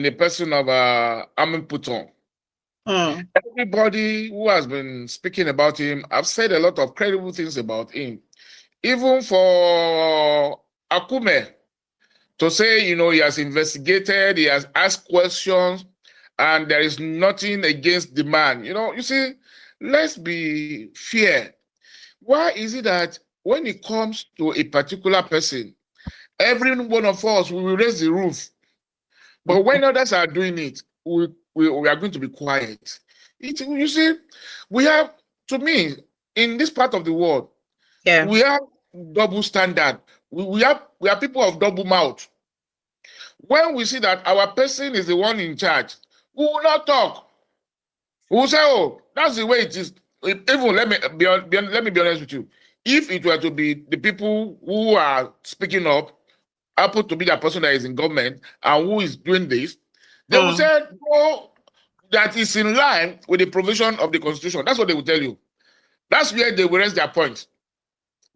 the person of Amin Puton. Everybody who has been speaking about him, I've said a lot of credible things about him. Even for Akume to say, he has investigated, he has asked questions, and there is nothing against the man. You see, let's be fair. Why is it that when it comes to a particular person, every one of us will raise the roof, but when others are doing it, we are going to be quiet? You see, we have, to me, in this part of the world, we have double standard. We are people of double mouth. When we see that our person is the one in charge, we will not talk. We will say, "Oh, that's the way it is." Even let me be honest with you. If it were to be the people who are speaking up, happen to be the person that is in government and who is doing this, they will say, "Oh, that is in line with the provision of the Constitution." That's what they will tell you. That's where they will raise their point.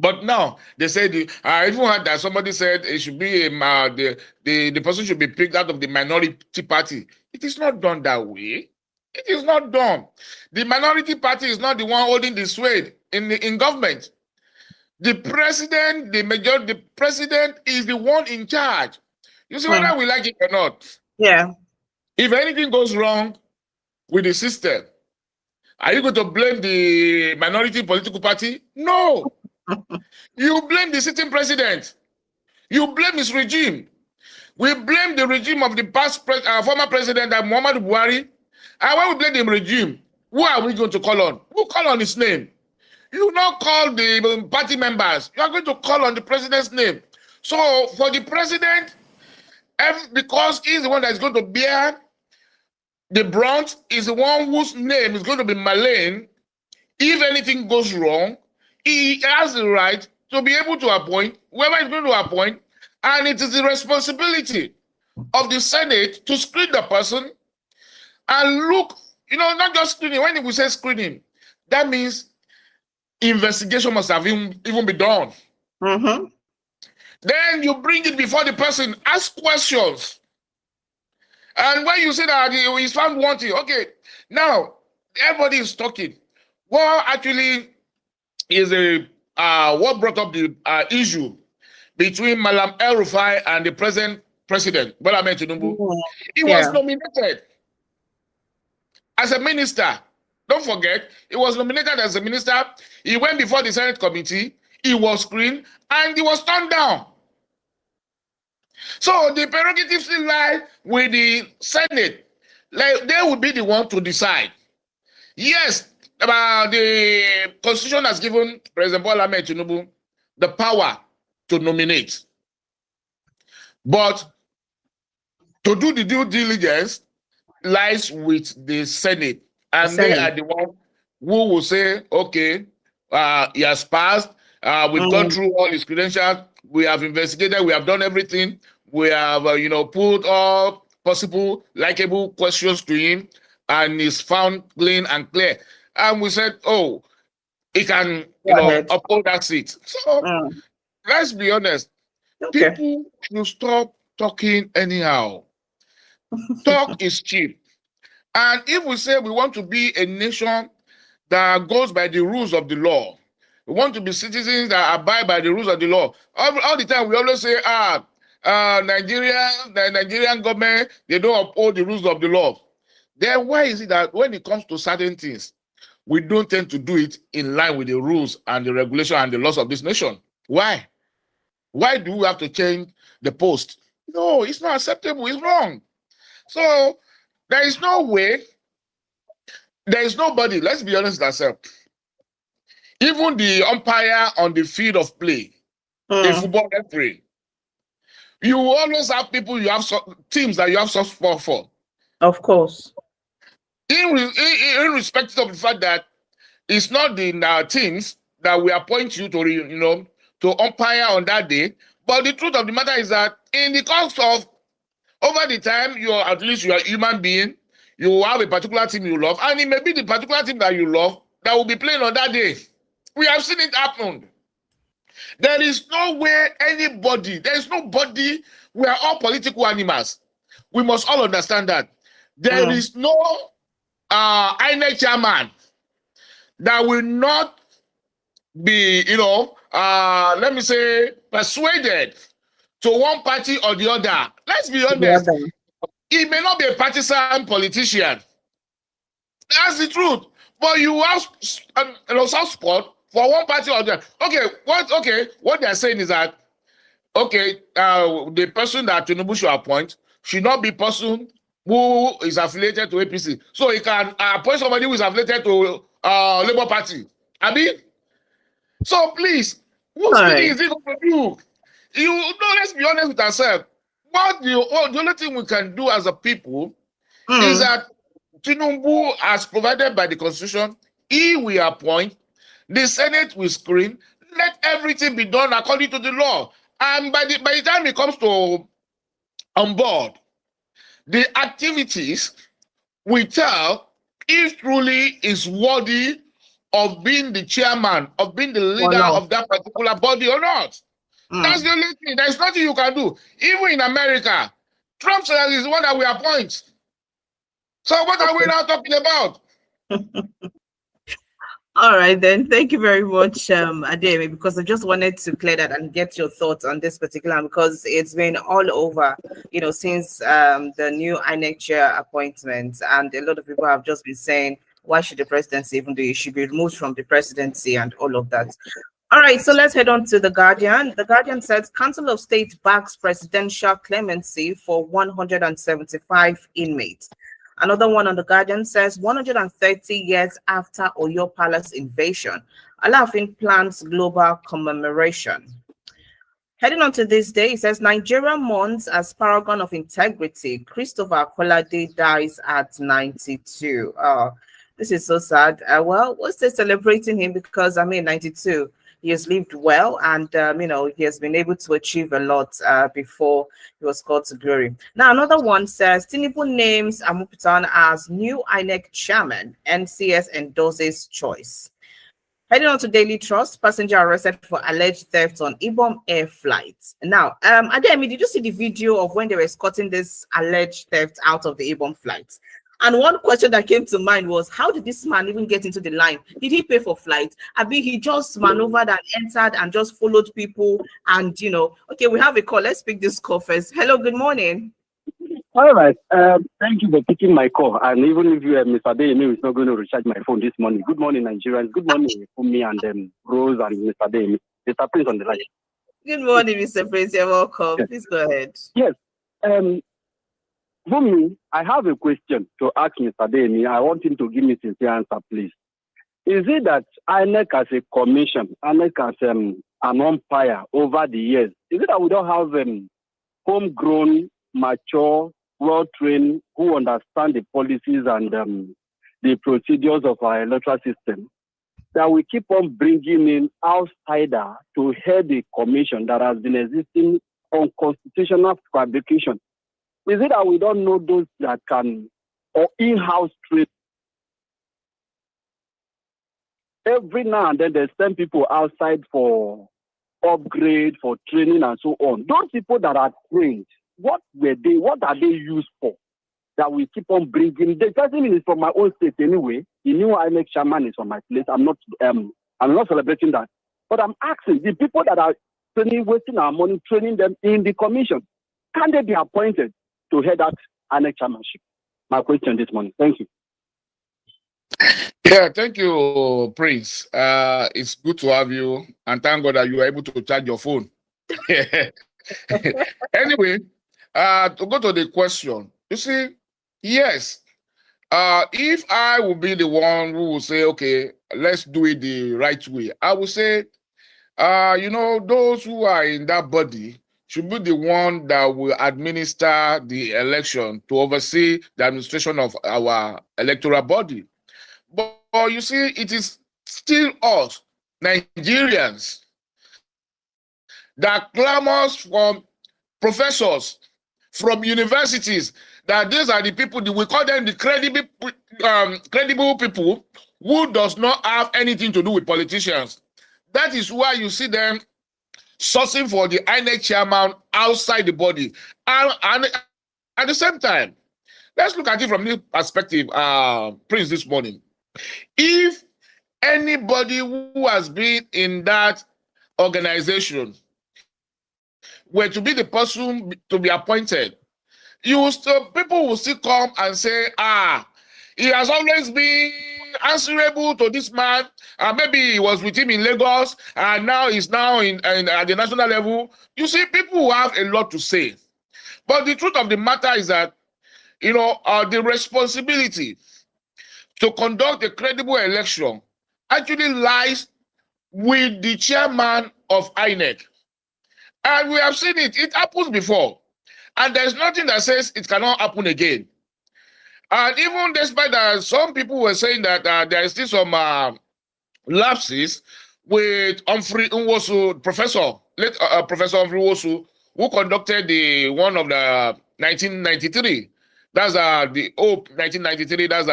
But now they said, I even heard that somebody said it should be the person should be picked out of the minority party. It is not done that way. It is not done. The minority party is not the one holding the sway in government. The president, the president is the one in charge. You see, whether we like it or not. Yeah. If anything goes wrong with the system, are you going to blame the minority political party? No. You blame the sitting president. You blame his regime. We blame the regime of the past former president, Muhammadu Buhari. And when we blame the regime, who are we going to call on? Who call on his name? You not call the party members. You are going to call on the president's name. So for the president, because he's the one that is going to bear the brunt, is the one whose name is going to be malign. If anything goes wrong, he has the right to be able to appoint whoever is going to appoint, and it is the responsibility of the Senate to screen the person and look, not just screening. When we say screening, that means investigation must have even been done. Then you bring it before the person, ask questions. And when you say that he's found wanting, okay, now everybody is talking. What actually is what brought up the issue between Malam El-Rufai and the present president, Bola Ahmed Tinubu? He was nominated as a minister. Don't forget, he was nominated as a minister. He went before the Senate committee. He was screened, and he was turned down. So the prerogatives still lie with the Senate. Like, they will be the one to decide. Yes, the Constitution has given President Bola Ahmed Tinubu the power to nominate. But to do the due diligence lies with the Senate. And they are the one who will say, okay, he has passed. We've gone through all his credentials. We have investigated. We have done everything. We have, put all possible likable questions to him, and he's found clean and clear. And we said, oh, he can, uphold that seat. So let's be honest. Okay. People should stop talking anyhow. Talk is cheap. And if we say we want to be a nation that goes by the rules of the law, we want to be citizens that abide by the rules of the law. All the time we always say, the Nigerian government, they don't uphold the rules of the law. Then why is it that when it comes to certain things, we don't tend to do it in line with the rules and the regulation and the laws of this nation? Why? Why do we have to change the post? No, it's not acceptable. It's wrong. So there is no way, there is nobody, let's be honest with ourselves. Even the umpire on the field of play, the football referee, you always have people, you have teams that you have soft spot for. Of course. In respect of the fact that it's not the teams that we appoint you to, to umpire on that day, but the truth of the matter is that in the course of over the time, at least you're a human being, you have a particular team you love, and it may be the particular team that you love that will be playing on that day. We have seen it happen. There is no way anybody, there is nobody, we are all political animals. We must all understand that there is no INEC chairman that will not be, let me say, persuaded to one party or the other. Let's be honest. He may not be a partisan politician. That's the truth. But you have some support for one party or the other. What they're saying is that, the person that Tinubu should appoint should not be person who is affiliated to APC. So he can appoint somebody who is affiliated to Labour Party. I mean, so please, whose speaking is it going to do? Let's be honest with ourselves. The only thing we can do as a people is that Tinubu, as provided by the Constitution, he will appoint, the Senate will screen, let everything be done according to the law. And by the time it comes to on board, the activities will tell if truly is worthy of being the chairman, of being the leader of that particular body or not. That's the only thing. There's nothing you can do. Even in America, Trump says is the one that we appoint. So what are we now talking about? All right, then. Thank you very much, Ademi, because I just wanted to clear that and get your thoughts on this particular, because it's been all over, since the new INEC chair appointment, and a lot of people have just been saying, why should the presidency, even though it should be removed from the presidency and all of that. All right, so let's head on to The Guardian. The Guardian says, Council of State backs presidential clemency for 175 inmates. Another one on The Guardian says 130 years after Oyo Palace invasion, Alaafin plans global commemoration. Heading on to this day, it says Nigeria mourns as paragon of integrity. Christopher Kolade dies at 92. This is so sad. Well, we're still celebrating him because 92. He has lived well, and he has been able to achieve a lot before he was called to glory. Now, another one says Tinubu names Amupitan as new INEC chairman. NCS endorses choice. Heading on to Daily Trust, passenger arrested for alleged theft on Ibom Air flight. Now, Ademi, did you see the video of when they were escorting this alleged theft out of the Ibom flight? And one question that came to mind was, how did this man even get into the line? Did he pay for flight? I mean, he just maneuvered and entered and just followed people. And, okay, we have a call. Let's pick this call first. Hello, good morning. All right. Thank you for picking my call. And even if Mr. Adeyemi is not going to recharge my phone this morning. Good morning, Nigerians. Good morning, Fumi and Rose and Mr. Adeyemi. Mr. Prince on the line. Good morning, Mr. Prince. You're welcome. Yes. Please go ahead. Yes. Fumi, I have a question to ask Mr. Adeyemi. I want him to give me sincere answer, please. Is it that INEC as a commission, INEC as an umpire over the years, is it that we don't have homegrown, mature, well-trained, who understand the policies and the procedures of our electoral system, that we keep on bringing in outsider to head a commission that has been existing on constitutional fabrication? Is it that we don't know those that can, or in-house trade? Every now and then they send people outside for upgrade, for training and so on. Those people that are trained, what are they used for? That we keep on bringing. The person is from my own state anyway. The new INEC chairman is from my place. I'm not celebrating that. But I'm asking the people that are training, wasting our money, training them in the commission, can they be appointed to head that INEC chairmanship? My question this morning. Thank you. Yeah, thank you, Prince. It's good to have you, and thank God that you were able to charge your phone. Anyway, to go to the question, you see, yes, if I would be the one who will say, okay, let's do it the right way, I would say, those who are in that body should be the one that will administer the election to oversee the administration of our electoral body. But you see, it is still us, Nigerians, that clamors from professors, from universities, that these are the people, we call them the credible people who does not have anything to do with politicians. That is why you see them sourcing for the INEC chairman outside the body. And At the same time, let's look at it from this perspective, Prince, this morning. If anybody who has been in that organization were to be the person to be appointed, people will still come and say, he has always been answerable to this man. Maybe he was with him in Lagos, and now he's now at the national level. You see, people will have a lot to say. But the truth of the matter is that, the responsibility to conduct a credible election actually lies with the chairman of INEC. And we have seen it. It happens before. And there's nothing that says it cannot happen again. And even despite that, some people were saying that there is still some lapses with Humphrey Nwosu, late Professor Humphrey Nwosu, who conducted the one of the 1993. That's the Hope 1993. That's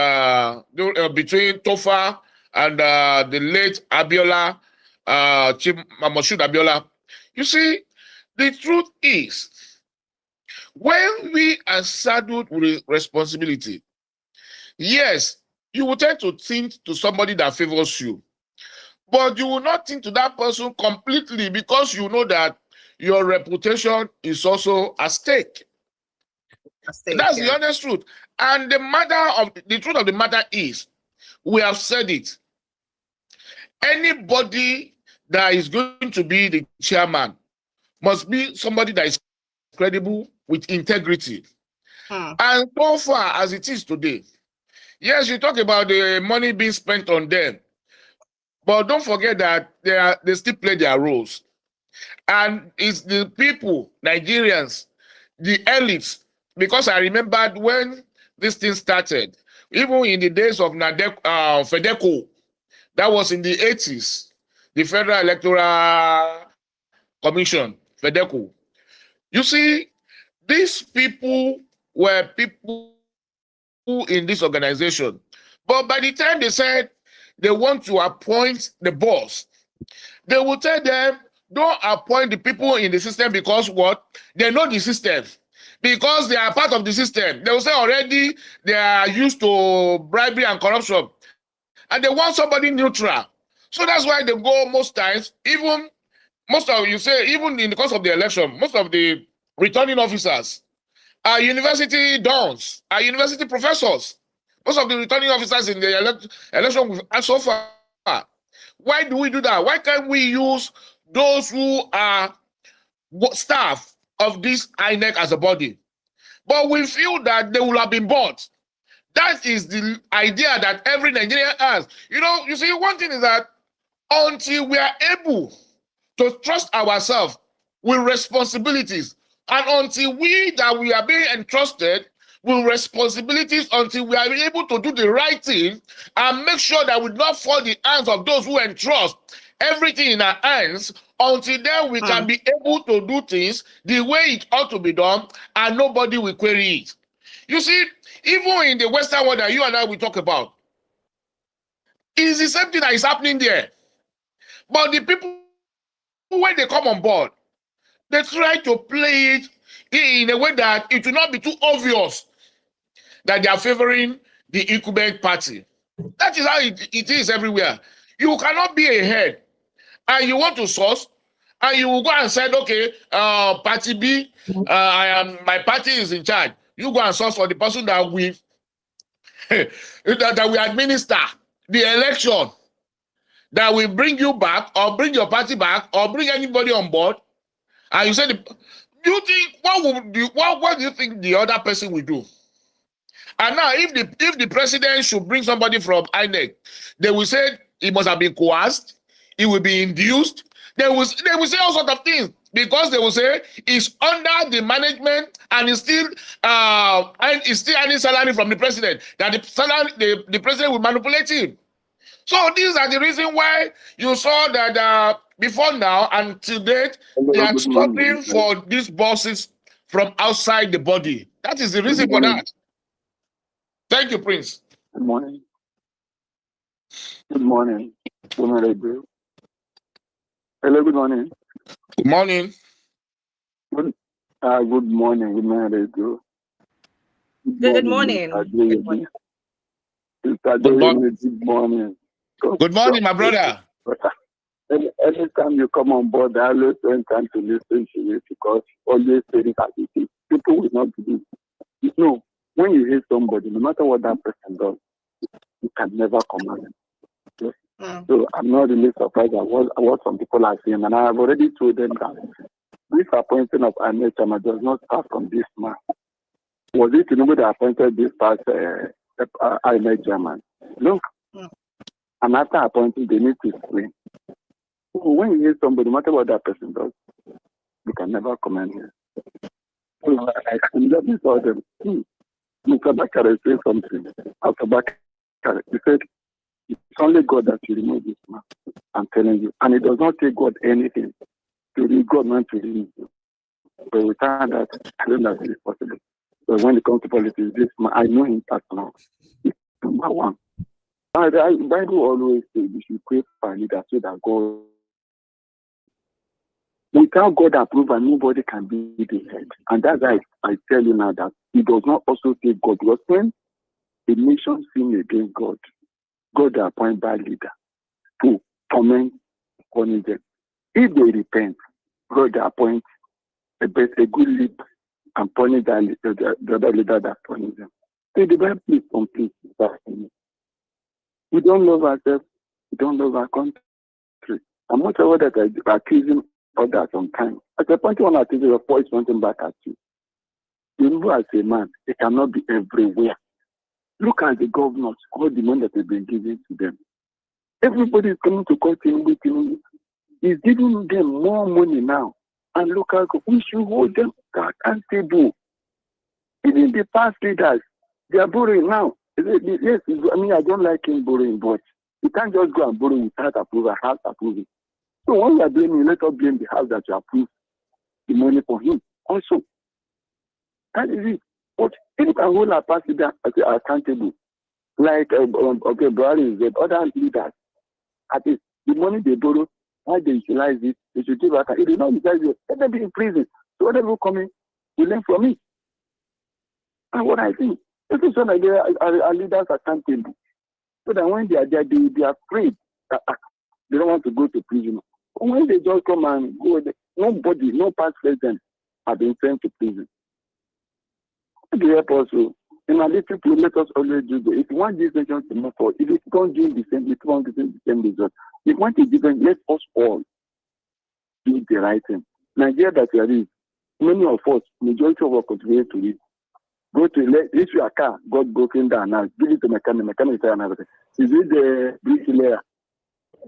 between Tofa and the late Abiola, Chief Moshood Abiola. You see, the truth is, when we are saddled with responsibility, yes, you will tend to think to somebody that favors you, but you will not think to that person completely because you know that your reputation is also at stake. That's the honest truth. And the truth of the matter is, we have said it. Anybody that is going to be the chairman must be somebody that is credible with integrity. And so far as it is today, yes, you talk about the money being spent on them, but don't forget that they still play their roles. And it's the people, Nigerians, the elites, because I remembered when this thing started, even in the days of FEDECO, that was in the 80s, the Federal Electoral Commission, FEDECO. You see, these people were people in this organization. But by the time they said they want to appoint the boss, they will tell them, don't appoint the people in the system because what? They know the system. Because they are part of the system. They will say already they are used to bribery and corruption. And they want somebody neutral. So that's why they go most times, even in the course of the election, most of the returning officers are university dons, are university professors. Most of the returning officers in the election so far. Why do we do that? Why can't we use those who are staff of this INEC as a body? But we feel that they will have been bought. That is the idea that every Nigerian has. You see, one thing is that until we are able to trust ourselves with responsibilities, and until we are being entrusted with responsibilities, until we are able to do the right thing and make sure that we do not fall the hands of those who entrust everything in our hands, until then we can be able to do things the way it ought to be done and nobody will query it. You see, even in the Western world that you and I will talk about, it's the same thing that is happening there. But the people, when they come on board, they try to play it in a way that it will not be too obvious that they are favoring the incumbent party. That is how it is everywhere. You cannot be a head and you want to source, and you will go and say, okay, party B, my party is in charge. You go and source for the person that we that we administer the election, that will bring you back or bring your party back or bring anybody on board. And you say, what do you think the other person will do? And now, if the president should bring somebody from INEC, they will say he must have been coerced, he will be induced. They will say all sorts of things because they will say he's under the management and he's still earning salary from the president. That the president will manipulate him. So these are the reasons why you saw that before now and to date, they are struggling for these bosses from outside the body. That is the reason for that. Thank you, Prince. Good morning. Good morning. Good morning. Hello, good morning. Good morning. Good morning. Good morning. Good morning. Good morning. Good morning. Good morning. Good morning, my brother. Anytime you come on board, I always spend time to listen to you because always saying that people will not believe. You know, when you hate somebody, no matter what that person does, you can never command them. So I'm not really surprised at what some people are saying, and I have already told them that this appointing of Ahmed Chama does not start from this man. Was it Tinubu that appointed this past Ahmed Chama? Look, and after appointing, they need to explain. So when you hate somebody, no matter what that person does, you can never command him. So I can just tell them, Mr. Bakare said something. After Bakare, he said, it's only God that will remove this man. I'm telling you. And it does not take God anything to remove God, not to remove you. But without that, I don't know if it's possible. But when it comes to politics, this man, I know him personally. It's number one. The Bible always says we should pray for a leader so that God, without God approval, nobody can be the head. And that's why I tell you now that it does not also take God. Because when a nation sin against God, God appoint bad leader to torment, punish them. If they repent, God appoint a good leader and punish the other leader that punish them. So the Bible is complete. We don't love ourselves. We don't love our country. I'm not sure that I accusing others sometimes. At the point when I think your voice pointing back at you. You know, as a man, it cannot be everywhere. Look at the governors, all the money that they've been giving to them. Everybody is coming to court with him. He's giving them more money now. And look at we should hold them accountable. Even the past leaders, they are borrowing now. Yes, I mean, I don't like him borrowing, but you can't just go and borrow without approval, house approval. So when you are blaming, let us blame the house that you approve the money for him. Also, that is it. But if you can hold our past leaders accountable, like Buhari is other leaders, at least the money they borrow, why they utilize it, they should give back. If they don't utilize it, let them be in prison. So whatever will come in, we learn from it. And what I think, this is so that our leaders are accountable. So that when they are there, they will be afraid that they don't want to go to prison. But when they just come and go, nobody, no past president have been sent to prison. The help also, in a little people, let us always do this. If you want this nation to move forward, if you don't do the same, if you want to do the same result, if you want to different, let us all do the right thing. Nigeria that we are in, many of us, majority of us continue to read. Go to if your car got broken down now, give it to mechanic say another thing. Is it the bricklayer?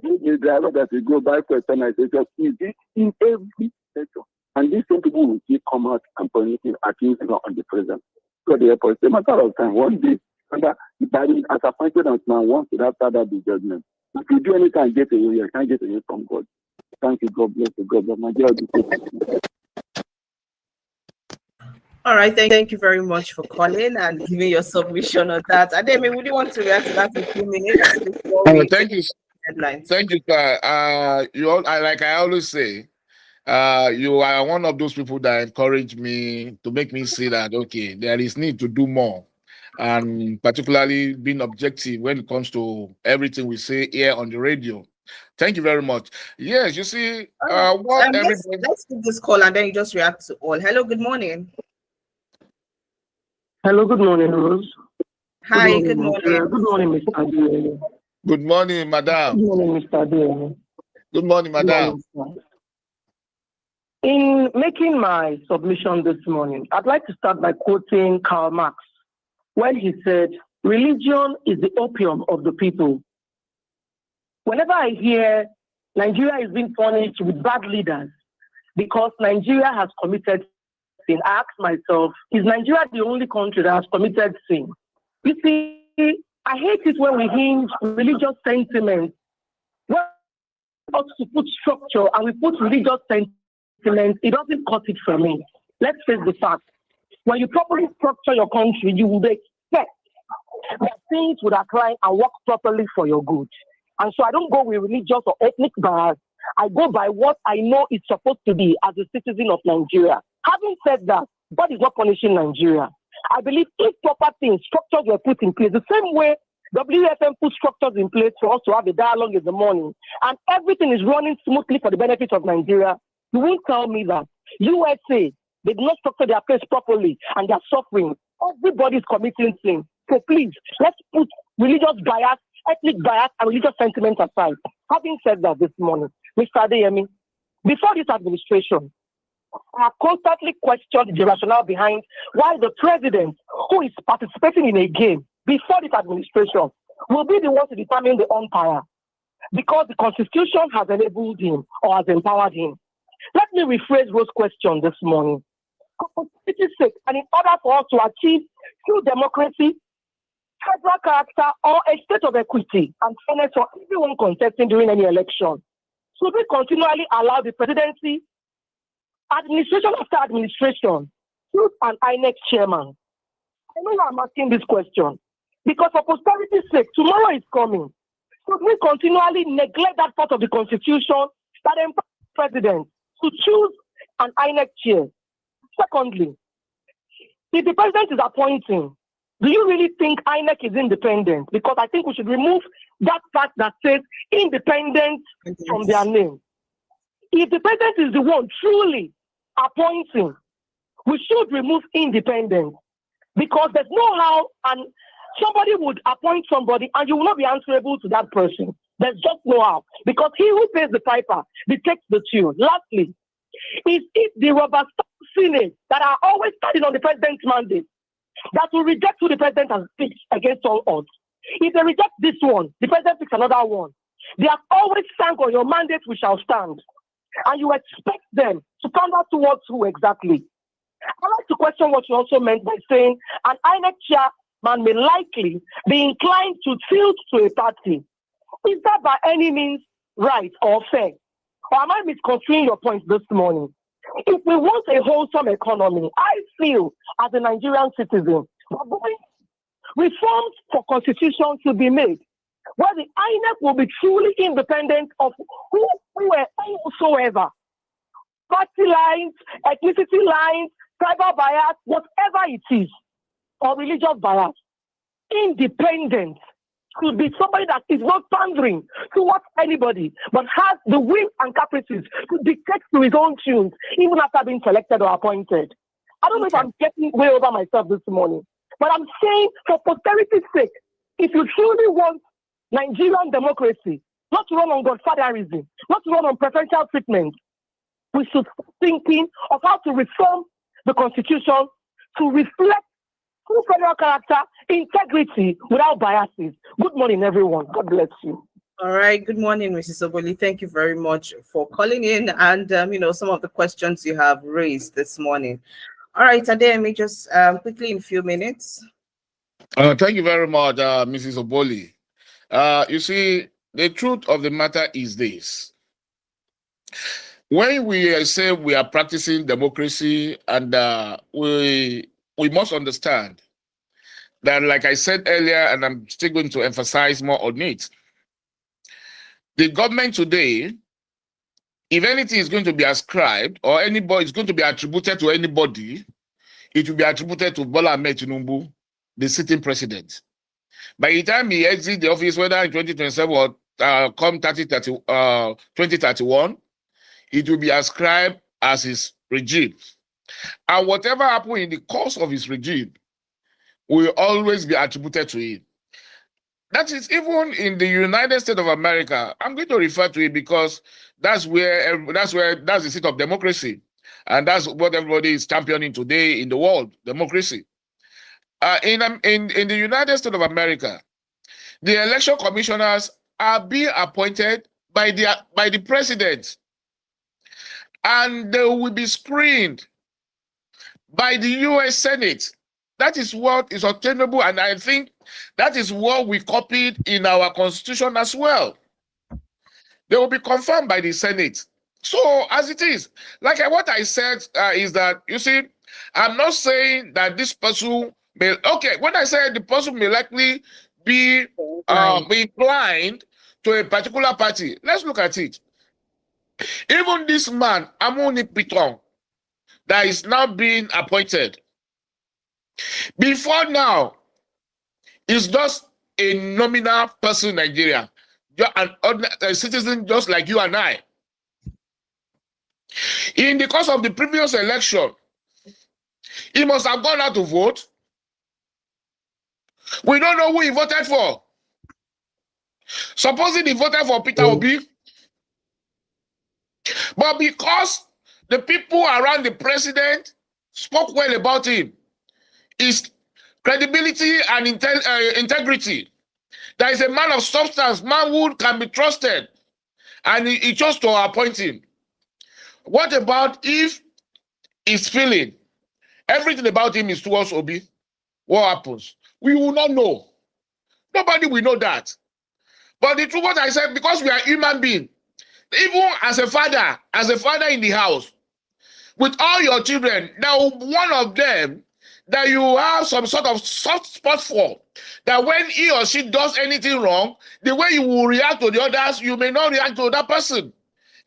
Is the driver that will go buy for a sanitizer? Is it in every sector? And these same people will still come out and positive accusing on the president. So therefore, it's a matter of time. One day, under Biden, as appointed as man, once after that be judgment. If you do anything and get away, you can't get away from God. Thank you, God bless you, God bless Nigeria. All right, thank you very much for calling and giving your submission on that. Ademi, would you want to react to that in a few minutes before we Thank you. Headlines? Thank you, sir. Like I always say, you are one of those people that encourage me to make me see that okay, there is need to do more, and particularly being objective when it comes to everything we say here on the radio. Thank you very much. Yes, you see, Let's do this call and then you just react to all. Hello, good morning. Hello, good morning, Rose. Hi, good morning. Good morning, Mr. Adele. Good morning, madam. Good morning, Mr. Adele. Good morning, madam. Good morning, in making my submission this morning, I'd like to start by quoting Karl Marx when he said, "Religion is the opium of the people." Whenever I hear Nigeria is being punished with bad leaders because Nigeria has committed sin, I ask myself, is Nigeria the only country that has committed sin? You see, I hate it when we hinge religious sentiments. When we ought to put structure and we put religious sentiments, it doesn't cut it for me. Let's face the fact. When you properly structure your country, you would expect that things would apply and work properly for your good. And so I don't go with religious or ethnic bias. I go by what I know it's supposed to be as a citizen of Nigeria. Having said that, God is not punishing Nigeria. I believe if proper things, structures were put in place, the same way WFM put structures in place for us to have a dialogue in the morning, and everything is running smoothly for the benefit of Nigeria, you won't tell me that USA, they did not structure their place properly and they're suffering. Everybody's committing sin. So please, let's put religious bias, ethnic bias, and religious sentiment aside. Having said that this morning, Mr. Adeyemi, before this administration, I have constantly questioned the rationale behind why the president, who is participating in a game before this administration, will be the one to determine the umpire, because the Constitution has enabled him or has empowered him. Let me rephrase Rose's question this morning. For politics' sake, and in order for us to achieve true democracy, federal character, or a state of equity and fairness for everyone contesting during any election, should we continually allow the presidency, administration after administration, choose an INEC chairman? I know I'm asking this question because for posterity's sake, tomorrow is coming. Should we continually neglect that part of the Constitution that empowers the president to choose an INEC chair? Secondly, if the president is appointing, do you really think INEC is independent? Because I think we should remove that part that says independent from their name. If the president is the one truly appointing, we should remove independent, because there's no how and somebody would appoint somebody and you will not be answerable to that person. There's just no how, because he who pays the piper dictates the tune. Lastly, is it the rubber stamp Senate that are always standing on the president's mandate that will reject who the president has picked against all odds? If they reject this one, the president picks another one. They have always sang on your mandate, we shall stand. And you expect them to come out towards who exactly? I'd like to question what you also meant by saying an INEC chairman may likely be inclined to tilt to a party. Is that by any means right or fair? Or am I misconstruing your point this morning? If we want a wholesome economy, I feel as a Nigerian citizen, reforms for constitution should be made, where the INEC will be truly independent of whosoever. Party lines, ethnicity lines, tribal bias, whatever it is, or religious bias. Independent should be somebody that is not pandering towards anybody, but has the whims and caprices to dictate to his own tunes, even after being selected or appointed. I don't know if I'm getting way over myself this morning, but I'm saying for posterity's sake, if you truly want Nigerian democracy, not to run on godfatherism, not to run on preferential treatment, we should start thinking of how to reform the Constitution to reflect true federal character, integrity, without biases. Good morning, everyone. God bless you. All right. Good morning, Mrs. Oboli. Thank you very much for calling in and, some of the questions you have raised this morning. All right, Adeyemi, just quickly in a few minutes. Thank you very much, Mrs. Oboli. You see, the truth of the matter is this. When we say we are practicing democracy, and we must understand that, like I said earlier, and I'm still going to emphasize more on it, the government today, if anything is going to be ascribed or anybody is going to be attributed to anybody, it will be attributed to Bola Ahmed Tinubu, the sitting president. By the time he exits the office, whether in 2027 or come 2031, it will be ascribed as his regime. And whatever happened in the course of his regime will always be attributed to him. That is even in the United States of America. I'm going to refer to it because that's the seat of democracy. And that's what everybody is championing today in the world, democracy. In the United States of America, the election commissioners are being appointed by the president. And they will be screened by the US Senate. That is what is obtainable, and I think that is what we copied in our constitution as well. They will be confirmed by the Senate. So, as it is, like what I said is that, you see, I'm not saying that this person may, okay, when I say the person may likely be inclined to a particular party, let's look at it. Even this man, Amoni Piton, that is now being appointed, Before now, it's just a nominal person in Nigeria, a citizen just like you and I. In the course of the previous election, he must have gone out to vote. We don't know who he voted for. Supposing he voted for Peter Obi, but because the people around the president spoke well about him, his credibility and integrity, that is a man of substance, man who can be trusted, and he chose to appoint him. What about if he's feeling everything about him is towards Obi? What happens? We will not know. Nobody will know that. But the truth, what I said, because we are human beings, even as a father in the house, with all your children, now one of them that you have some sort of soft spot for, that when he or she does anything wrong, the way you will react to the others, you may not react to that person.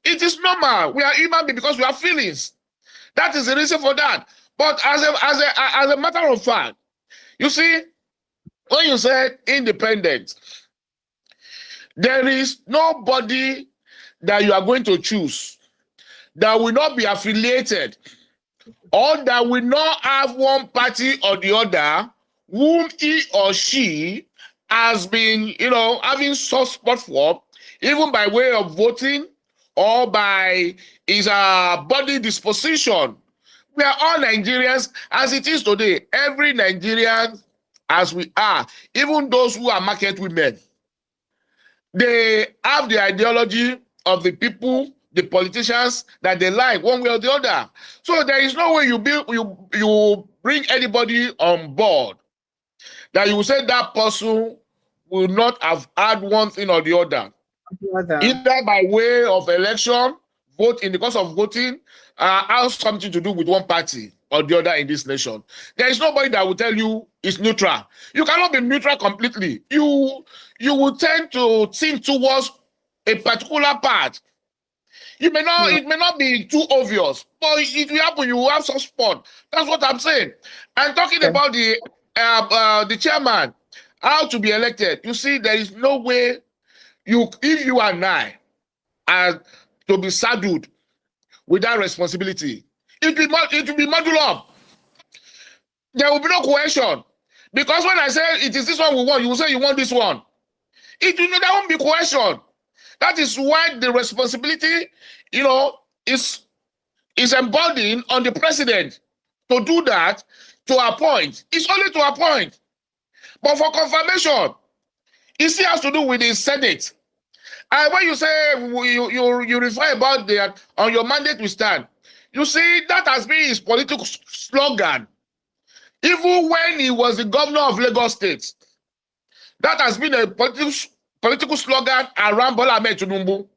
It is normal. We are human beings because we have feelings. That is the reason for that. But as a matter of fact, you see, when you said independent, there is nobody that you are going to choose that will not be affiliated or that will not have one party or the other whom he or she has been, having soft spot for, even by way of voting or by his body disposition. We are all Nigerians as it is today. Every Nigerian as we are, even those who are market women, they have the ideology of the people, the politicians that they like one way or the other. So there is no way you bring anybody on board that you will say that person will not have had one thing or the other. Either by way of election, vote in the course of voting, has something to do with one party or the other in this nation. There is nobody that will tell you it's neutral. You cannot be neutral completely. You will tend to think towards a particular part. It may not be too obvious, but it will happen. You will have some spot. That's what I'm saying. And talking about the chairman, how to be elected. You see, there is no way if you and I are to be saddled with that responsibility. It will be muddled up. There will be no cohesion. Because when I say it is this one we want, you will say you want this one. There won't be cohesion. That is why the responsibility, is embodying on the president to do that, to appoint. It's only to appoint. But for confirmation, it still has to do with the Senate. And when you say you refer about on your mandate we stand, you see that has been his political slogan. Even when he was the governor of Lagos State, that has been a political slogan around Bola Ahmed Tinubu.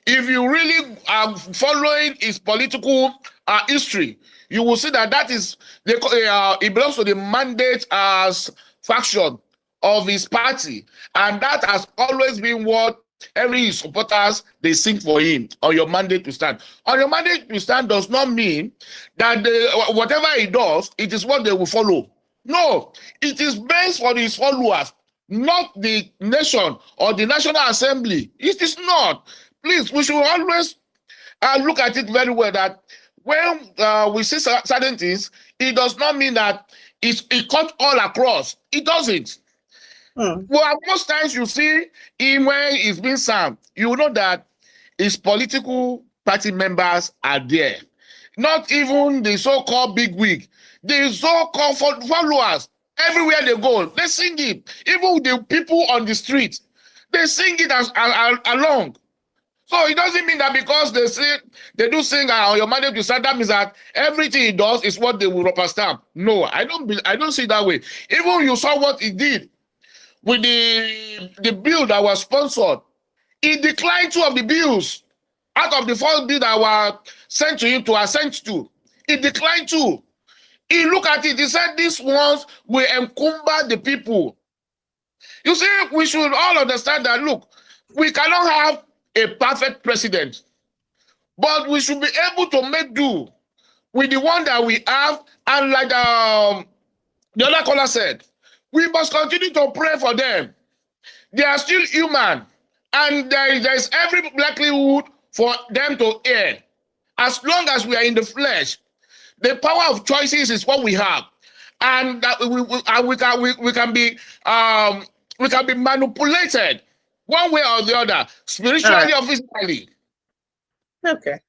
If you really are following his political history, you will see that it belongs to the mandate as faction of his party, and that has always been what every supporters they sing for him. On your mandate to stand. On your mandate to stand does not mean that whatever he does, it is what they will follow. No, it is based on his followers, not the nation or the National Assembly. It is not. Please, we should always look at it very well that when we see certain things, it does not mean that it cuts all across. It doesn't. Well, most times you see him when he's being served, you know that his political party members are there. Not even the so-called big wig. The so-called followers, everywhere they go, they sing it. Even the people on the street, they sing it along. So it doesn't mean that because they do sing on your mandate to stand, that means that everything he does is what they will rubber stamp. No, I don't see it that way. Even you saw what he did with the bill that was sponsored. He declined 2 of the bills out of the 4 bills that were sent to him to assent to. He declined 2. He looked at it, he said these ones will encumber the people. You see, we should all understand that, look, we cannot have a perfect president, but we should be able to make do with the one that we have. And like The other caller said, we must continue to pray for them. They are still human, and there is every likelihood for them to err. As long as we are in the flesh, the power of choices is what we have, and that we can be manipulated one way or the other, spiritually or physically. Okay.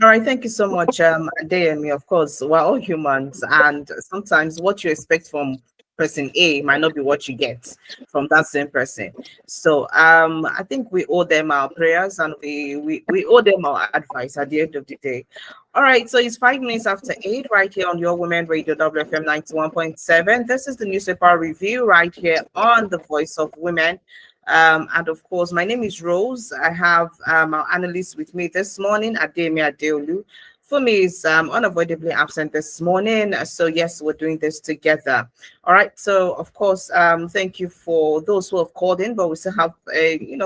All right, thank you so much, Adeyemi. Of course, we're all humans, and sometimes what you expect from person A might not be what you get from that same person. So I think we owe them our prayers, and we owe them our advice at the end of the day. All right, so it's 5 minutes after 8 right here on your Women Radio WFM 91.7. This is the newspaper review right here on the Voice of Women. And of course, my name is Rose. I have our analyst with me this morning, Ademi Adeolu. For me, is unavoidably absent this morning. So yes, we're doing this together. All right. So of course, thank you for those who have called in, but we still have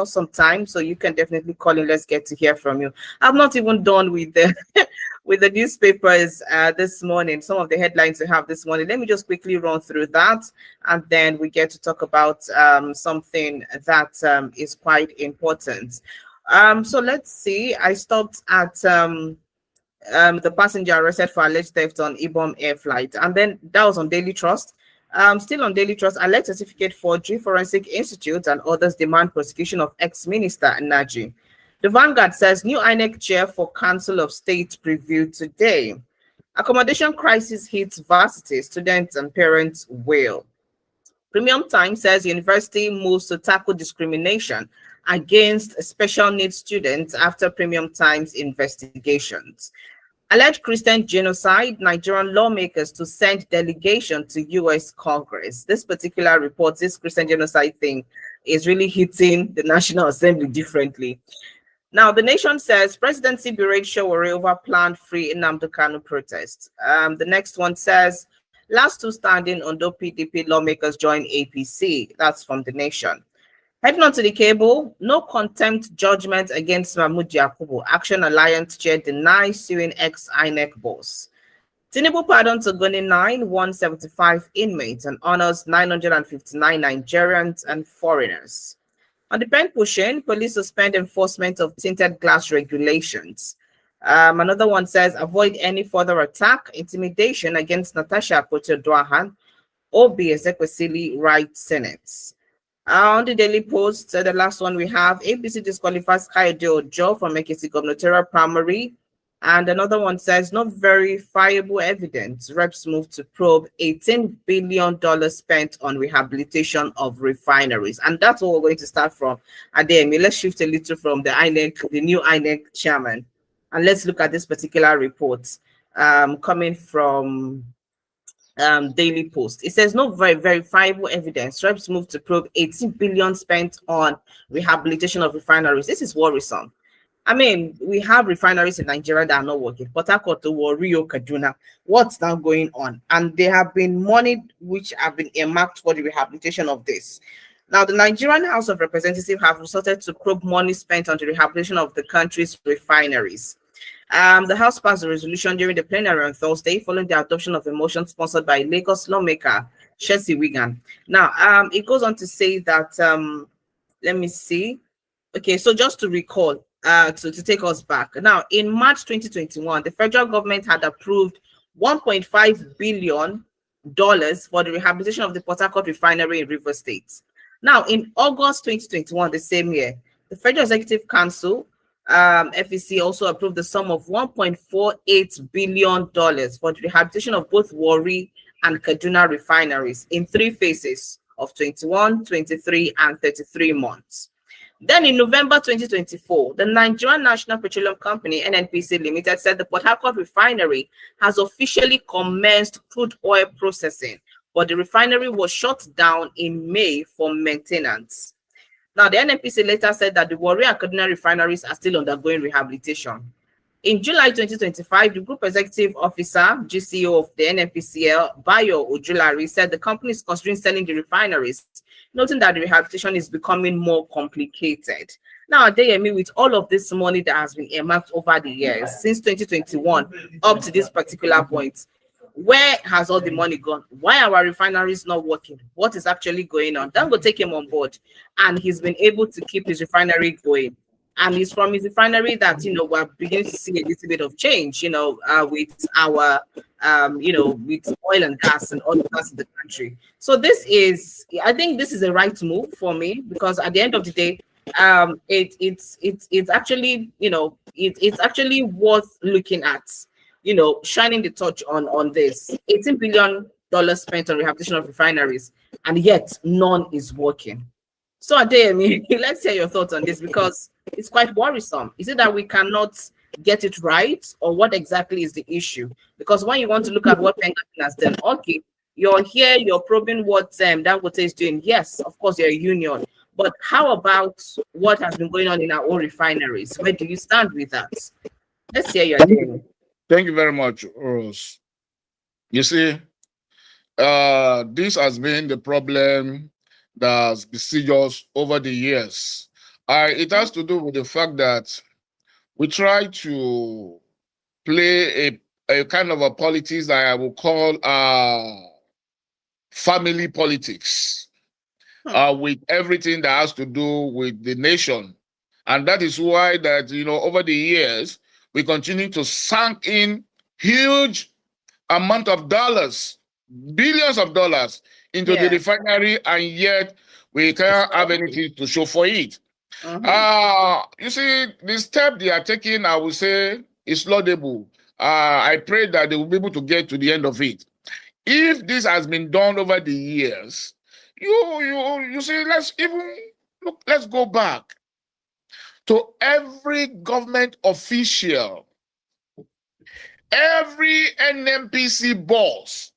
some time, so you can definitely call in. Let's get to hear from you. I'm not even done with the with the newspapers this morning. Some of the headlines we have this morning. Let me just quickly run through that, and then we get to talk about something that is quite important. So let's see. I stopped at the passenger arrested for alleged theft on Ibom Air flight, and then that was on Daily Trust. Still on Daily Trust, alleged certificate forgery, Forensic Institute and others demand prosecution of ex-minister Naji. The Vanguard says new INEC chair for Council of State previewed today. Accommodation crisis hits varsity, students and parents wail. Premium Times says university moves to tackle discrimination against special needs students after Premium Times investigations. Alleged Christian genocide, Nigerian lawmakers to send delegation to US Congress. This particular report, this Christian genocide thing, is really hitting the National Assembly differently. Now, The Nation says presidency berates Showore over planned free Nnamdi Kanu protest. The next one says last two standing Ondo PDP lawmakers join APC. That's from The Nation. Heading on to the cable, no contempt judgment against Mahmoud Yakubu. Action Alliance chair denies suing ex-INEC boss. Tinubu pardon to Goni 175 inmates and honors 959 Nigerians and foreigners. On the pen pushing, police suspend enforcement of tinted glass regulations. Another one says avoid any further attack, intimidation against Natasha Akpoti-Addo. Obi Ezekwesili writes Senate. On the Daily Post, the last one we have, APC disqualifies Kayode Ojo from Ekiti gubernatorial primary. And another one says, no verifiable evidence. Reps move to probe $18 billion spent on rehabilitation of refineries. And that's what we're going to start from. Ademi, let's shift a little from the INEC, the new INEC chairman. And let's look at this particular report coming from Daily Post. It says no verifiable evidence. Reps move to probe 18 billion spent on rehabilitation of refineries. This is worrisome. I mean, we have refineries in Nigeria that are not working. Port Harcourt, Rio, Kaduna. What's now going on? And there have been money which have been earmarked for the rehabilitation of this. Now, the Nigerian House of Representatives have resorted to probe money spent on the rehabilitation of the country's refineries. The House passed a resolution during the plenary on Thursday following the adoption of a motion sponsored by Lagos lawmaker Shesi Wigan. Now, it goes on to say that, let me see. Okay, so just to recall, to take us back. Now, in March 2021, the federal government had approved $1.5 billion for the rehabilitation of the Port Harcourt refinery in Rivers State. Now, in August 2021, the same year, the Federal Executive Council FEC also approved the sum of $1.48 billion for the rehabilitation of both Warri and Kaduna refineries in 3 phases of 21, 23, and 33 months. Then in November 2024, the Nigerian National Petroleum Company, NNPC Limited, said the Port Harcourt refinery has officially commenced crude oil processing, but the refinery was shut down in May for maintenance. Now, the NNPC later said that the Warri and Kaduna refineries are still undergoing rehabilitation. In July 2025, the Group Executive Officer, GCO of the NNPCL, Bayo Ojulari, said the company is considering selling the refineries, noting that the rehabilitation is becoming more complicated. Now, Adeyemi, with all of this money that has been earmarked over the years, since 2021 up to this particular point, where has all the money gone? Why are our refineries not working? What is actually going on? Dangote came on board, and he's been able to keep his refinery going. And it's from his refinery that, we're beginning to see a little bit of change, with our, with oil and gas and all the gas in the country. So I think this is a right move for me, because at the end of the day, it's actually, it's actually worth looking at, shining the torch on this. $18 billion spent on rehabilitation of refineries, and yet none is working. So Adeyemi, let's hear your thoughts on this, because it's quite worrisome. Is it that we cannot get it right, or what exactly is the issue? Because when you want to look at what Pengaston has done, okay, you're here, you're probing what Dangote is doing. Yes, of course, you're a union. But how about what has been going on in our own refineries? Where do you stand with that? Let's hear your Adeyemi. Thank you very much, Rose. You see, this has been the problem that's besieged us over the years. It has to do with the fact that we try to play a kind of a politics that I will call family politics, with everything that has to do with the nation. And that is why that, over the years, we continue to sink in huge amount of dollars, billions of dollars into the refinery, and yet we can't have anything to show for it. You see, the step they are taking, I would say, is laudable. I pray that they will be able to get to the end of it. If this has been done over the years, you see, let's go back to every government official, every NMPC boss.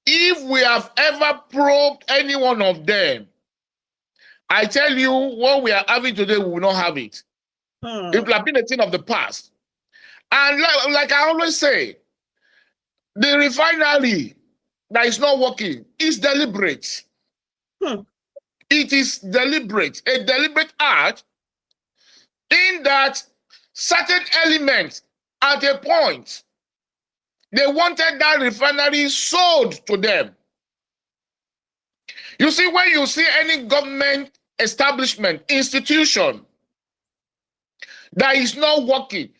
If we have ever probed any one of them, I tell you, what we are having today, we will not have it. It will have been a thing of the past. And like I always say, the refinery that is not working is deliberate. It is deliberate, a deliberate act, in that certain elements at a point, they wanted that refinery sold to them. You see, when you see any government establishment, institution that is not working,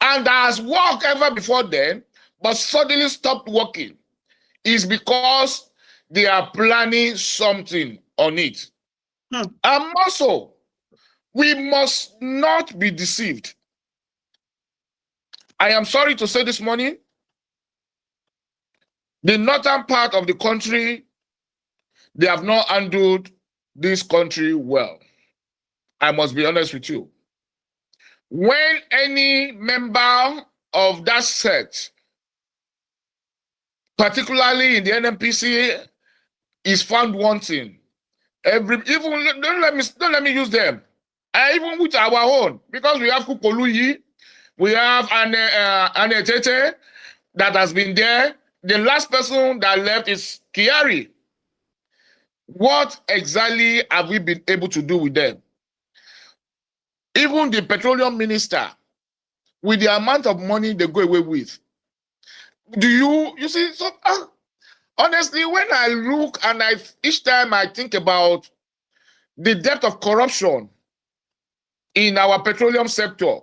and that has worked ever before then, but suddenly stopped working, is because they are planning something on it. And also, we must not be deceived. I am sorry to say this morning, the northern part of the country, they have not handled this country well. I must be honest with you. When any member of that set, particularly in the NMPC, is found wanting, don't let me use them. Even with our own, because we have Kukoluyi, we have Anetete that has been there. The last person that left is Kiari. What exactly have we been able to do with them? Even the petroleum minister, with the amount of money they go away with, you see, so honestly, when I look and each time I think about the depth of corruption in our petroleum sector,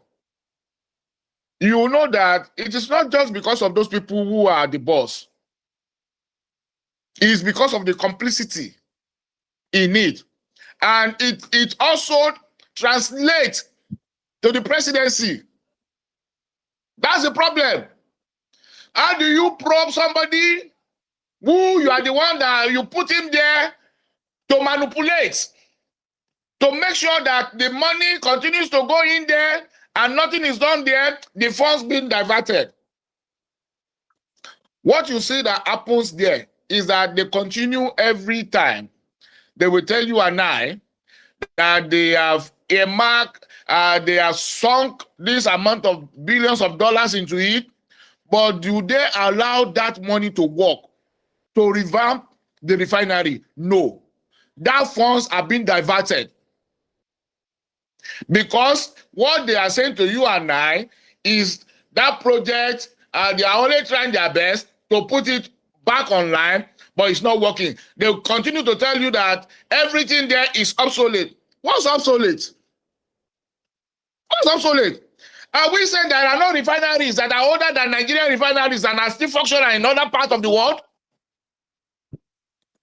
you know that it is not just because of those people who are the boss. It is because of the complicity in it. And it also translates to the presidency. That's the problem. How do you probe somebody who you are the one that you put him there to manipulate, to make sure that the money continues to go in there and nothing is done there, the funds being diverted? What you see that happens there is that they continue every time. They will tell you and I that they have earmarked, they have sunk this amount of billions of dollars into it, but do they allow that money to work, to revamp the refinery? No. That funds are being diverted. Because what they are saying to you and I is that project they are only trying their best to put it back online, but it's not working. They will continue to tell you that everything there is obsolete. What's obsolete? What's obsolete? Are we saying there are no refineries that are older than Nigerian refineries and are still functional in other parts of the world?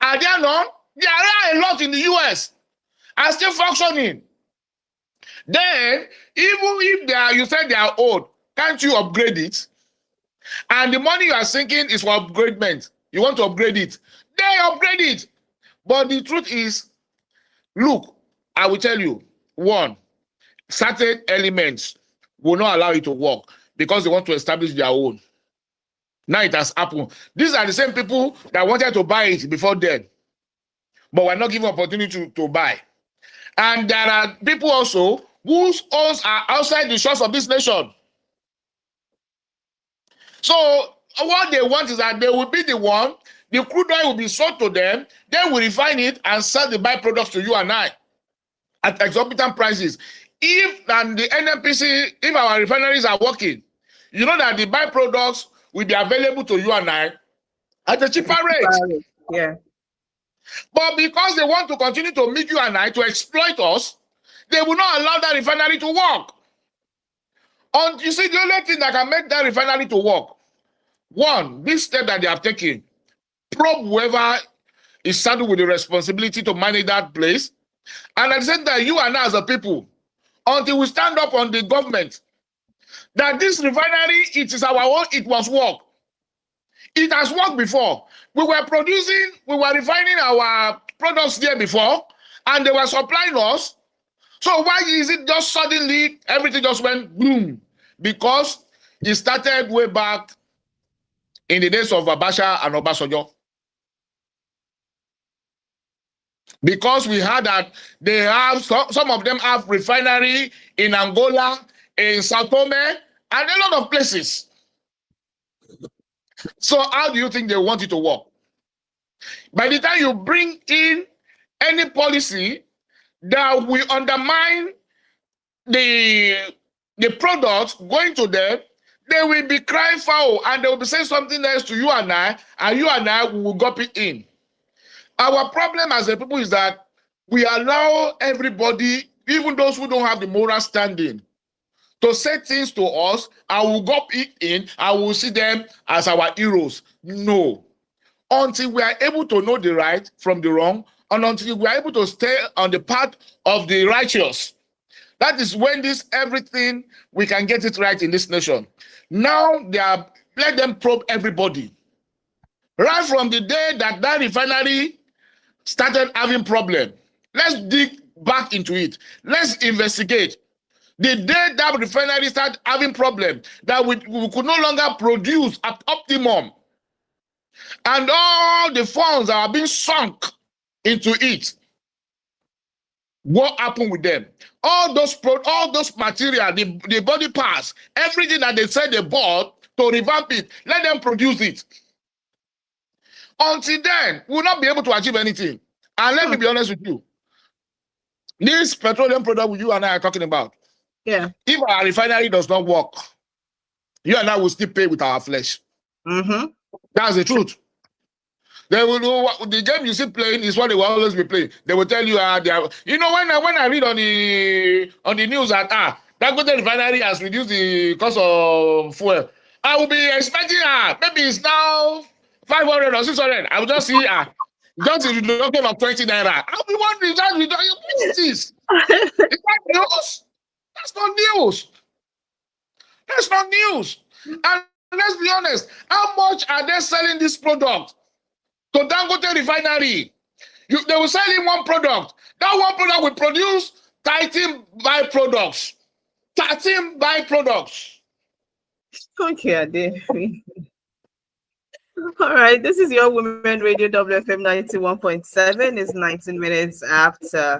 Are there none? There are a lot in the US are still functioning. Then, even if they are, you said they are old, can't you upgrade it? And the money you are sinking is for upgradement. You want to upgrade it. They upgrade it. But the truth is, look, I will tell you, one, certain elements will not allow it to work because they want to establish their own. Now it has happened. These are the same people that wanted to buy it before then, but were not given opportunity to buy. And there are people also whose owns are outside the shores of this nation. So what they want is that they will be the one, the crude oil will be sold to them, they will refine it and sell the byproducts to you and I at exorbitant prices. If and the NNPC, if our refineries are working, you know that the byproducts will be available to you and I at a cheaper rate. Yeah. But because they want to continue to make you and I to exploit us, they will not allow that refinery to work. And you see, the only thing that can make that refinery to work, one, this step that they have taken, probe whoever is saddled with the responsibility to manage that place, and at the same time, you and I as a people, until we stand up on the government, that this refinery, it is our own, it must work. It has worked before. We were refining our products there before, and they were supplying us. So why is it just suddenly everything just went boom? Because it started way back in the days of Abacha and Obasanjo. Because we had that they have some of them have refinery in Angola, in Sao Tome, and a lot of places. So how do you think they want it to work? By the time you bring in any policy that will undermine the products going to them, they will be crying foul and they will be saying something else to you and I will go in. Our problem as a people is that we allow everybody, even those who don't have the moral standing, to say things to us, I will go in, I will see them as our heroes. No. Until we are able to know the right from the wrong, and until we are able to stay on the path of the righteous, that is when everything, we can get it right in this nation. Now, let them probe everybody. Right from the day that refinery started having problem, let's dig back into it. Let's investigate. The day that refinery started having problem, that we could no longer produce at optimum, and all the funds that are being sunk into it, what happened with them? All those material, the body parts, everything that they said they bought to revamp it, let them produce it. Until then, we will not be able to achieve anything. And let me be honest with you. This petroleum product you and I are talking about, yeah. If our refinery does not work, you and I will still pay with our flesh. Mm-hmm. That's the truth. They will know the game you see playing is what they will always be playing. They will tell you, you know, when I read on the news that Dangote refinery has reduced the cost of fuel, I will be expecting maybe it's now 500 or 600. I will just see just a reduction of 20 naira. I'll be wondering, what is this? Is that news? That's not news. That's not news. And let's be honest, how much are they selling this product to Dangote refinery? They will sell in one product. That one product will produce 13 byproducts. 13 byproducts. Okay, Ade. All right, this is your Women Radio WFM 91.7. It's 19 minutes after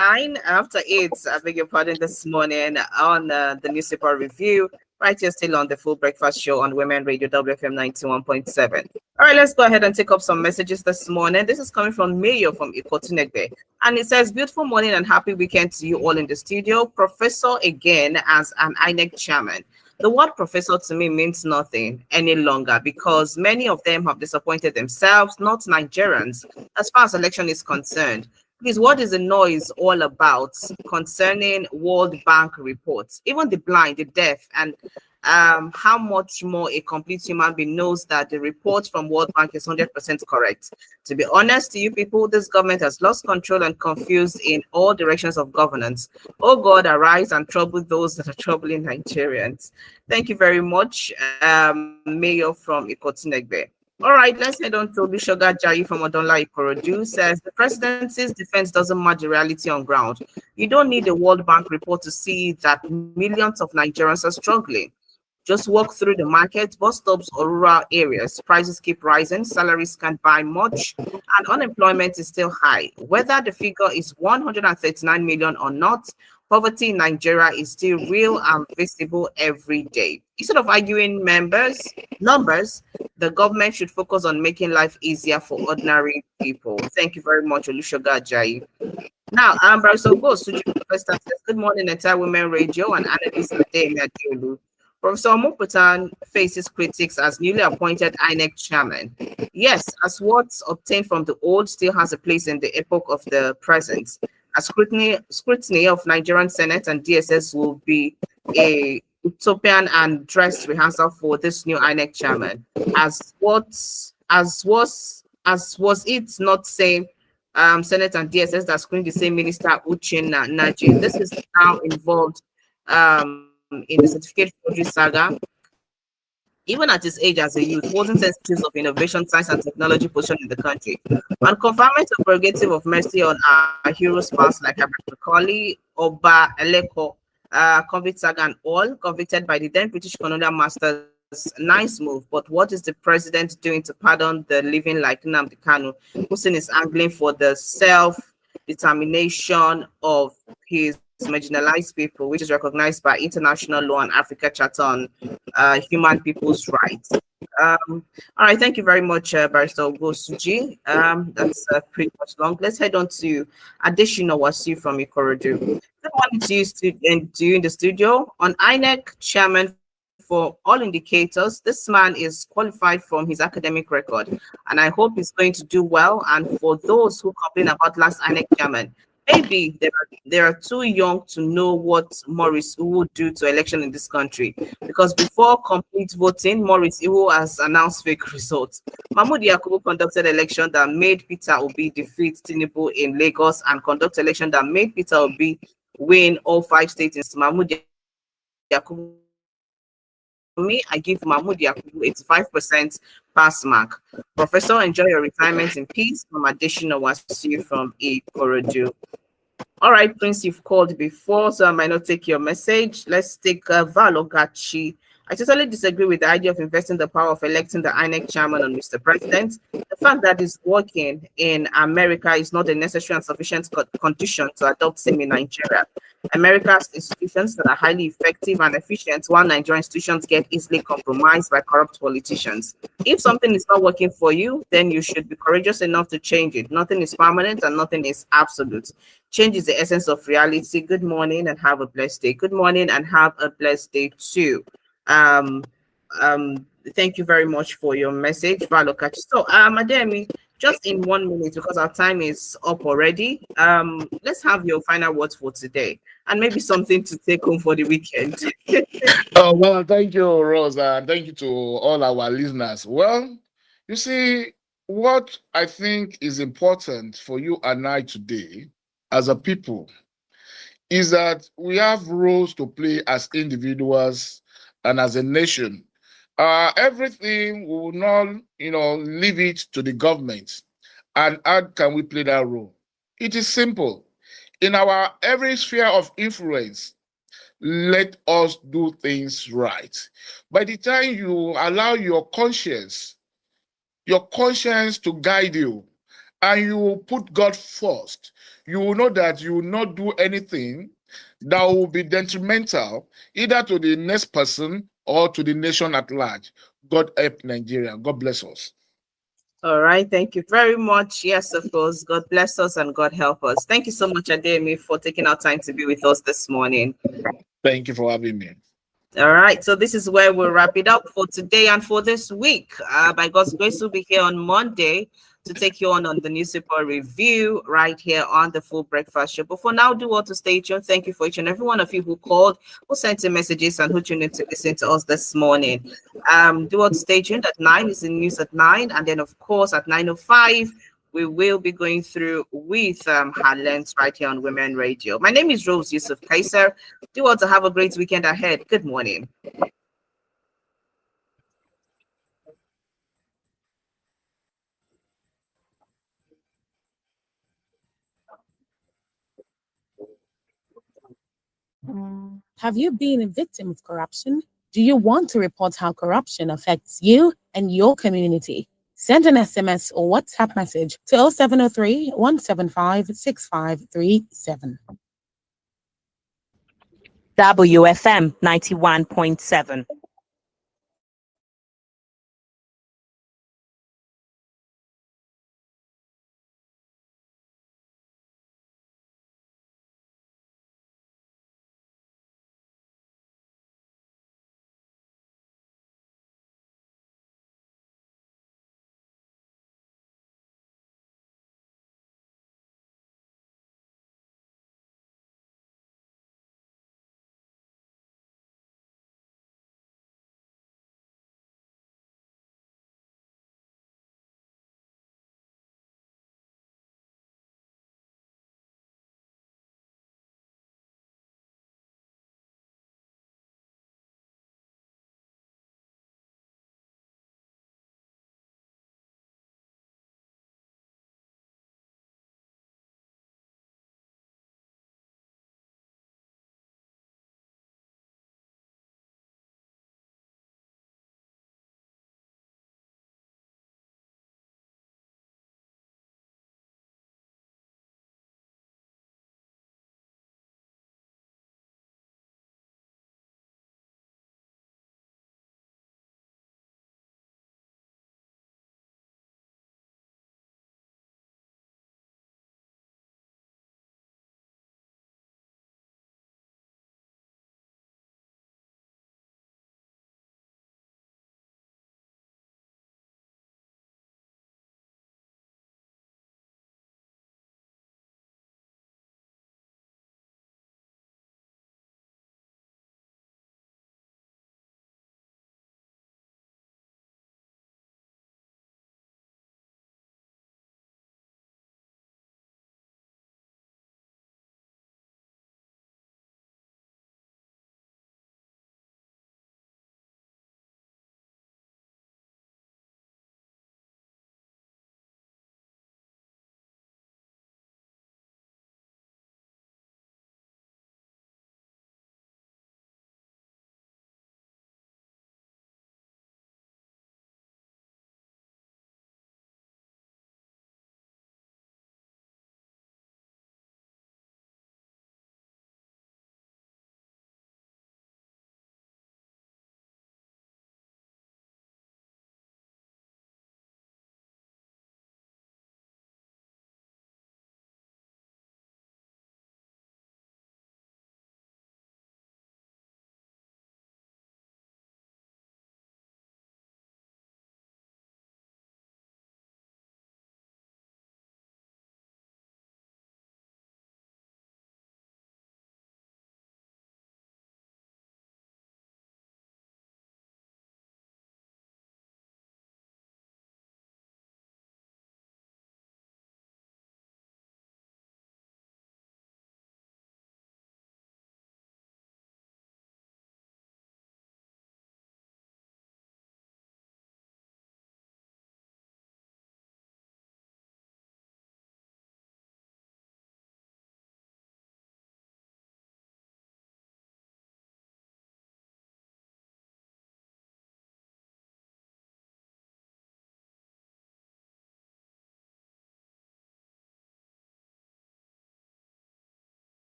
9, after 8, I beg your pardon, this morning on the newspaper review. Right here, still on the Full Breakfast Show on Women Radio WFM 91.7. All right, let's go ahead and take up some messages this morning. This is coming from Mayo from Ikotunegbe. And it says, beautiful morning and happy weekend to you all in the studio. Professor again as an INEC chairman. The word professor to me means nothing any longer because many of them have disappointed themselves, not Nigerians, as far as election is concerned. Please, what is the noise all about concerning World Bank reports? Even the blind, the deaf, and how much more a complete human being knows that the report from World Bank is 100% correct. To be honest to you people, this government has lost control and confused in all directions of governance. Oh God, arise and trouble those that are troubling Nigerians. Thank you very much, Mayor from Ikotinegbe. All right, let's head on to Bishoga Jayi from Odonla Ikorodu. Says the presidency's defense doesn't match the reality on ground. You don't need a World Bank report to see that millions of Nigerians are struggling. Just walk through the market, bus stops or rural areas. Prices keep rising, salaries can't buy much, and unemployment is still high. Whether the figure is 139 million or not, poverty in Nigeria is still real and visible every day. Instead of arguing numbers, the government should focus on making life easier for ordinary people. Thank you very much, Olushoga Ajayi. Now, Barrister goes to says, good morning, entire Women Radio and analyst Ademi Adeolu. Professor Muputan faces critics as newly appointed INEC chairman. Yes, as what's obtained from the old still has a place in the epoch of the present. A scrutiny of Nigerian Senate and DSS will be a utopian and dress rehearsal for this new INEC chairman. As was it not same Senate and DSS that screened the same minister Uchenna Naji. This is now involved in the certificate forgery saga. Even at his age as a youth, holding sensibilities of innovation, science, and technology position in the country. On conferment of prerogative of mercy on our hero spouse like Abraham Macaulay, Oba Eleko, convict saga and all, convicted by the then British colonial masters. Nice move, but what is the president doing to pardon the living like Nnamdi Kanu, who's is angling for the self-determination of his marginalized people, which is recognized by international law and Africa Charter on human people's rights. All right, thank you very much, Barrister Ogosuji. That's pretty much long. Let's head on to Adeshina Wasu from Ikorodu. Good morning to you in the studio. On INEC chairman, for all indicators, this man is qualified from his academic record, and I hope he's going to do well. And for those who complain about last INEC chairman, maybe they are too young to know what Maurice Iwu would do to election in this country, because before complete voting, Maurice Iwu has announced fake results. Mahmoud Yakubu conducted election that made Peter Obi defeat Tinubu in Lagos and conduct election that made Peter Obi win all 5 states in Mahmoud Yakubu. For me, I give Mahmoud Yakubu 85% pass mark. Professor, enjoy your retirement in peace. From additional Wasu from Ikorodu. All right, Prince, you've called before, so I might not take your message. Let's take Valogachi. I totally disagree with the idea of investing the power of electing the INEC chairman on Mr. President. The fact that it's working in America is not a necessary and sufficient condition to adopt same in Nigeria. America's institutions that are highly effective and efficient, while Nigerian institutions get easily compromised by corrupt politicians. If something is not working for you, then you should be courageous enough to change it. Nothing is permanent and nothing is absolute. Change is the essence of reality. Good morning and have a blessed day. Good morning and have a blessed day too. Thank you very much for your message, Valokachi. So, Ademi, just in 1 minute, because our time is up already, let's have your final words for today and maybe something to take home for the weekend. Oh, well, thank you, Rosa, and thank you to all our listeners. Well, you see, what I think is important for you and I today as a people is that we have roles to play as individuals and as a nation. Everything we will not, leave it to the government. And how can we play that role? It is simple. In our every sphere of influence, let us do things right. By the time you allow your conscience to guide you, and you put God first, you will know that you will not do anything that will be detrimental either to the next person or to the nation at large. God help Nigeria. God bless us. All right. Thank you very much. Yes, of course. God bless us and God help us. Thank you so much, Ademi, for taking our time to be with us this morning. Thank you for having me. All right, so this is where we'll wrap it up for today and for this week. By God's grace, we'll be here on Monday to take you on the newspaper review right here on the Full Breakfast Show. But for now, do want to stay tuned. Thank you for each and every one of you who called, who sent in messages, and who tuned in to listen to us this morning. Do want to stay tuned. At 9 is the news at 9, and then of course at 9:05 we will be going through with her lens right here on Women Radio. My name is Rose Yusuf Kaiser. Do want to have a great weekend ahead. Good morning. Have you been a victim of corruption? Do you want to report how corruption affects you and your community? Send an SMS or WhatsApp message to 0703 175 6537. WFM 91.7.